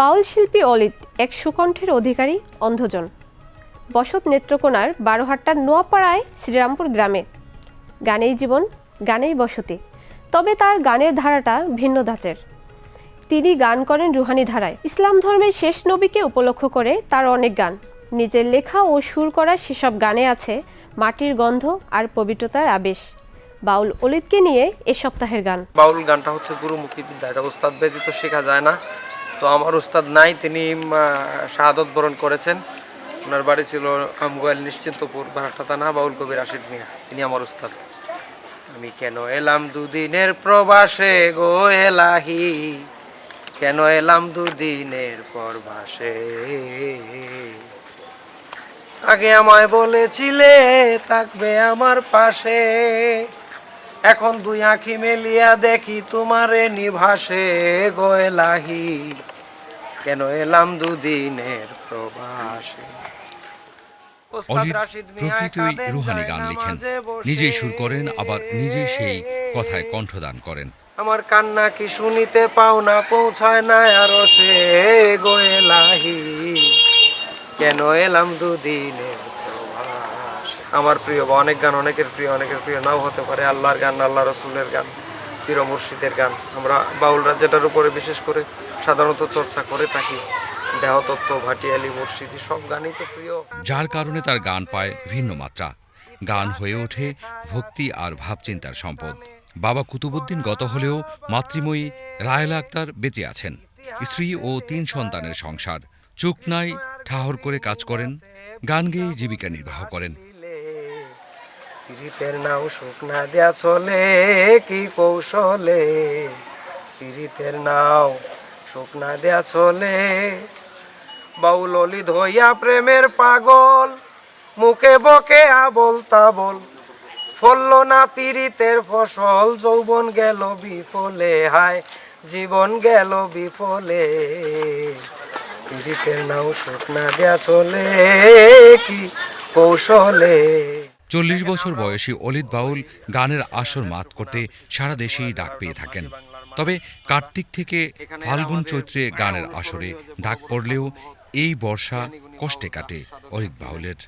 বাউল শিল্পী অলিত এক সুকণ্ঠের অধিকারী অন্ধজন। বসত নেত্রকোনার বারোহাট্টার নোয়াপাড়ায় শ্রীরামপুর গ্রামে। গানেই জীবন, গানেই বসতি। তবে তার গানের ধারাটা ভিন্ন ধাঁচের। তিনি গান করেন রুহানি ধারায়। ইসলাম ধর্মের শেষ নবীকে উপলক্ষ করে তার অনেক গান। নিজের লেখা ও সুর করা সেসব গানে আছে মাটির গন্ধ আর পবিত্রতার আবেশ। বাউল অলিতকে নিয়ে এ সপ্তাহের গান। বাউল গানটা হচ্ছে গুরুমুখী বিদ্যা, এটা ওস্তাদ ব্যতীত শেখা যায় না। তো আমার ওস্তাদ নাই, তিনি শাহাদত বরণ করেছেন। ওনার বাড়ি ছিল আমগোয়াল নিশ্চিন্তপুর, বারাটা থানা। বাউল কবি রাশিদ মিয়া, তিনি আমার ওস্তাদ। আমি কেন এলাম দুদিনের প্রবাসে গো এলাহি, কেন এলাম দুদিনের প্রবাসে। আগে আমায় বলেছিলে থাকবে আমার পাশে, এখন দুই আঁখি মেলিয়া দেখি তোমারে নিভাসে গো এলাহি, কেন এলাম দুদিনের প্রবাসে। অলিত প্রকৃতই রুহানি গান লিখেন, নিজেই সুর করেন, আবার নিজেই সেই কথায় কণ্ঠদান করেন। আমার কান্না কি শুনিতে পাও না, পৌঁছায় না আরো সে গো এলাহি, কেন এলাম দুদিনের প্রবাসে। আমার প্রিয় বা অনেক গান অনেকের প্রিয় নাও হতে পারে। আল্লাহর গান, আল্লাহ রসুলের গান, পীর মুর্শিদের গান। আমরা বাউলরা যেটার উপরে বিশেষ করে সাধারণত চর্চা করে থাকি, দেহতত্ত্ব, ভাটিয়ালি, মুর্শিদি, সব গানই তো প্রিয়। যার কারণে তার গান পায় ভিন্ন মাত্রা। গান হয়ে ওঠে ভক্তি আর ভাবচিন্তার সম্পদ। বাবা কুতুবুদ্দিন গত হলেও মাতৃময়ী রায়লা আক্তার বেঁচে আছেন। স্ত্রী ও 3 সন্তানের সংসার। চুক নাই ঠাহর করে কাজ করেন, গান গেয়ে জীবিকা নির্বাহ করেন। পীড়িতের নাও শুকনা দেয়া চলে কি কৌশলে, পীড়িতের নাও শুকনা দেয়া চলে। বাউল অলিত হইয়া প্রেমের পাগল, মুখে বকে আবল তাবল। ফলল না পীড়িতের ফসল, যৌবন গেল বিফলে, হায় জীবন গেল বিফলে। পীড়িতের নাও শুকনা দেয়া চলে কি কৌশলে। 40 বছর বয়সী অলিত বাউল গানের আসর মাত করতে সারা দেশেই ডাক পেয়ে থাকেন। তবে কার্তিক থেকে ফাল্গুন চৈত্রে গানের আসরে ডাক পড়লেও এই বর্ষা কষ্টে কাটে অলিত বাউলের।